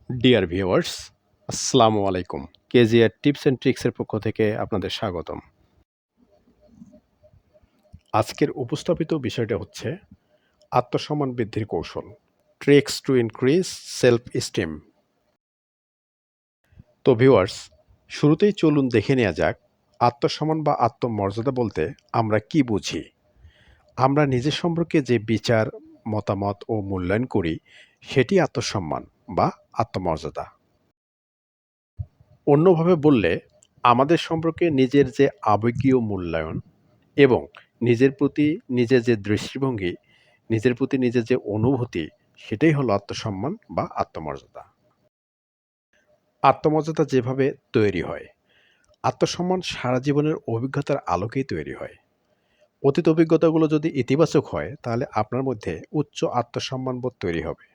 Dear viewers, আসসালামু আলাইকুম। KGR tips and ট্রিক্সের পক্ষ থেকে আপনাদের স্বাগতম। আজকের উপস্থাপিত বিষয়টা হচ্ছে আত্মসম্মান বৃদ্ধির কৌশল, tricks to increase self esteem. তো ভিউয়ার্স, শুরুতেই চলুন দেখে নেওয়া যাক আত্মসম্মান বা আত্মমর্যাদা বলতে আমরা কি বুঝি। আমরা নিজের সম্পর্কে যে বিচার, মতামত ও মূল্যায়ন করি সেটি আত্মসম্মান বা আত্মমর্যাদা। অন্যভাবে বললে আমাদের সম্পর্কে নিজের যে আবেগীয় মূল্যায়ন এবং নিজের প্রতি নিজের যে দৃষ্টিভঙ্গি, নিজের প্রতি নিজের যে অনুভূতি, সেটাই হলো আত্মসম্মান বা আত্মমর্যাদা। আত্মমর্যাদা যেভাবে তৈরি হয়, আত্মসম্মান সারা জীবনের অভিজ্ঞতার আলোকেই তৈরি হয়। অতীত অভিজ্ঞতাগুলো যদি ইতিবাচক হয় তাহলে আপনার মধ্যে উচ্চ আত্মসম্মানবোধ তৈরি হবে।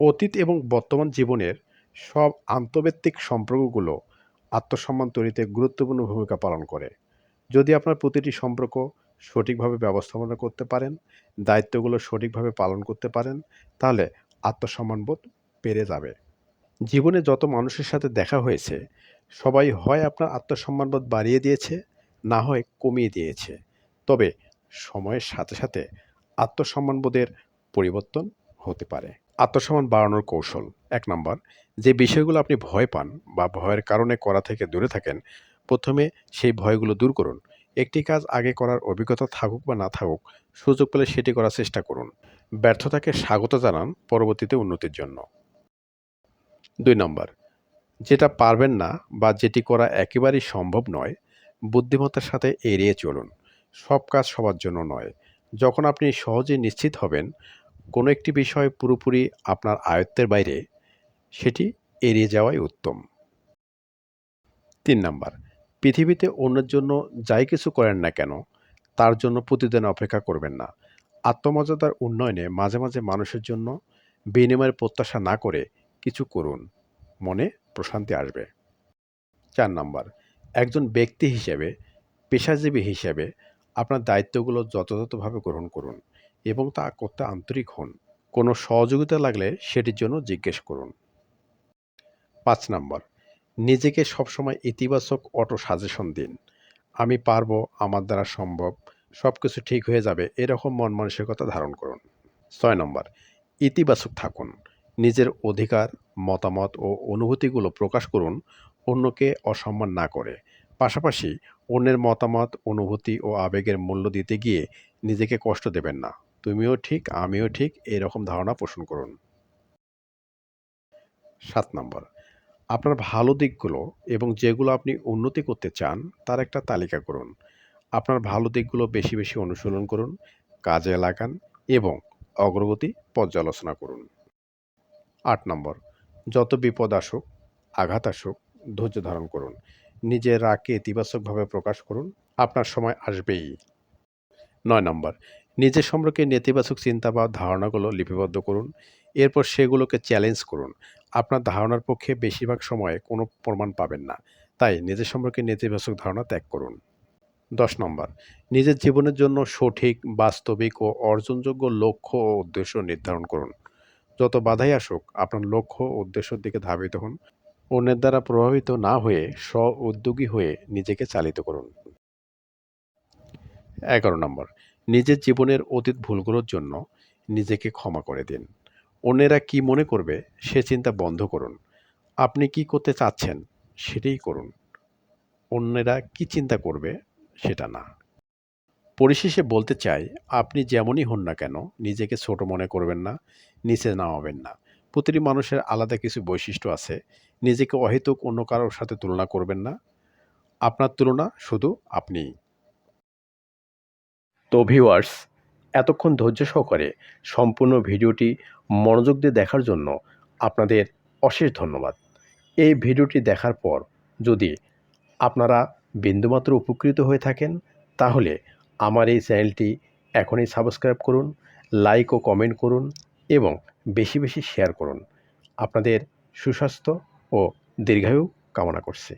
অতীত এবং বর্তমান জীবনের সব আন্তঃব্যক্তিক সম্পর্কগুলো আত্মসম্মান তৈরিতে গুরুত্বপূর্ণ ভূমিকা পালন করে। যদি আপনার প্রতিটি সম্পর্ক সঠিকভাবে ব্যবস্থাপনা করতে পারেন, দায়িত্বগুলো সঠিকভাবে পালন করতে পারেন, তাহলে আত্মসম্মানবোধ বেড়ে যাবে। জীবনে যত মানুষের সাথে দেখা হয়েছে, সবাই হয় আপনার আত্মসম্মানবোধ বাড়িয়ে দিয়েছে, না হয় কমিয়ে দিয়েছে। তবে সময়ের সাথে সাথে আত্মসম্মানবোধের পরিবর্তন হতে পারে। আত্মসম্মান বাড়ানোর কৌশল ১ নাম্বার, যে বিষয়গুলো আপনি ভয় পান বা ভয়ের কারণে করা থেকে দূরে থাকেন, প্রথমে সেই ভয়গুলো দূর করুন। একটি কাজ আগে করার অভিজ্ঞতা থাকুক বা না থাকুক, সুযোগ পেলে সেটি করার চেষ্টা করুন। ব্যর্থতাকে স্বাগত জানান পরবর্তীতে উন্নতির জন্য। ২ নাম্বার, যেটা পারবেন না বা যেটি করা একেবারেই সম্ভব নয়, বুদ্ধিমত্তার সাথে এড়িয়ে চলুন। সব কাজ সবার জন্য নয়। যখন আপনি সহজেই নিশ্চিত হবেন কোনো একটি বিষয় পুরোপুরি আপনার আয়ত্তের বাইরে, সেটি এড়িয়ে যাওয়াই উত্তম। ৩ নাম্বার, পৃথিবীতে অন্যের জন্য যাই কিছু করেন না কেন, তার জন্য প্রতিদিন অপেক্ষা করবেন না। আত্মমর্যাদার উন্নয়নে মাঝে মাঝে মানুষের জন্য বিনিময়ের প্রত্যাশা না করে কিছু করুন, মনে প্রশান্তি আসবে। ৪ নাম্বার, একজন ব্যক্তি হিসেবে, পেশাজীবী হিসেবে আপনার দায়িত্বগুলো যথাযথভাবে গ্রহণ করুন এবং তা করতে আন্তরিক হন। কোনো সহযোগিতা লাগলে সেটির জন্য জিজ্ঞেস করুন। ৫ নাম্বার, নিজেকে সবসময় ইতিবাচক অটো সাজেশন দিন। আমি পারবো, আমার দ্বারা সম্ভব, সব কিছু ঠিক হয়ে যাবে, এরকম মন মানসিকতা ধারণ করুন। ৬ নম্বর, ইতিবাচক থাকুন। নিজের অধিকার, মতামত ও অনুভূতিগুলো প্রকাশ করুন, অন্যকে অসম্মান না করে। পাশাপাশি অন্যের মতামত, অনুভূতি ও আবেগের মূল্য দিতে গিয়ে নিজেকে কষ্ট দেবেন না। তুমিও ঠিক, আমিও ঠিক, এরকম ধারণা পোষণ করুন। ৭ নম্বর, আপনার ভালো দিকগুলো এবং যেগুলো আপনি উন্নতি করতে চান তার একটা তালিকা করুন। আপনার ভালো দিকগুলো বেশি বেশি অনুশীলন করুন, কাজে লাগান এবং অগ্রগতি পর্যালোচনা করুন। ৮ নম্বর, যত বিপদ আসুক, আঘাত আসুক, ধৈর্য ধারণ করুন। নিজের রাগকে ইতিবাচকভাবে প্রকাশ করুন, আপনার সময় আসবেই। ৯ নম্বর, নিজের সম্পর্কে নেতিবাচক চিন্তা বা ধারণাগুলো লিপিবদ্ধ করুন। এরপর সেগুলোকে চ্যালেঞ্জ করুন। আপনার ধারণার পক্ষে বেশিরভাগ সময়ে কোনো প্রমাণ পাবেন না। তাই নিজের সম্পর্কে নেতিবাচক ধারণা ত্যাগ করুন। ১০ নম্বর, নিজের জীবনের জন্য সঠিক, বাস্তবিক ও অর্জনযোগ্য লক্ষ্য ও উদ্দেশ্য নির্ধারণ করুন। যত বাধাই আসুক, আপনার লক্ষ্য ও উদ্দেশ্যের দিকে ধাবিত হন। অন্যের দ্বারা প্রভাবিত না হয়ে স্ব-উদ্যোগী হয়ে নিজেকে চালিত করুন। ১১ নম্বর, নিজের জীবনের অতীত ভুলগুলোর জন্য নিজেকে ক্ষমা করে দিন। অন্যেরা কি মনে করবে সে চিন্তা বন্ধ করুন। আপনি কি করতে চাচ্ছেন সেটাই করুন। অন্যেরা কি চিন্তা করবে সেটা না। পরিশেষে বলতে চাই, আপনি যেমনই হন না কেন নিজেকে ছোট মনে করবেন না, নিচে নামাবেন না। প্রতিটি মানুষের আলাদা কিছু বৈশিষ্ট্য আছে। নিজেকে অহেতুক অন্য কারোর সাথে তুলনা করবেন না। আপনার তুলনা শুধু আপনিই। তো ভিউয়ার্স, এতক্ষণ ধৈর্য সহকারে সম্পূর্ণ ভিডিওটি মনোযোগ দিয়ে দেখার জন্য আপনাদের অশেষ ধন্যবাদ। এই ভিডিওটি দেখার পর যদি আপনারা বিন্দুমাত্র উপকৃত হয়ে থাকেন, তাহলে আমার এই চ্যানেলটি এখনই সাবস্ক্রাইব করুন, লাইক ও কমেন্ট করুন এবং বেশি বেশি শেয়ার করুন। আপনাদের সুস্বাস্থ্য ও দীর্ঘায়ু কামনা করছি।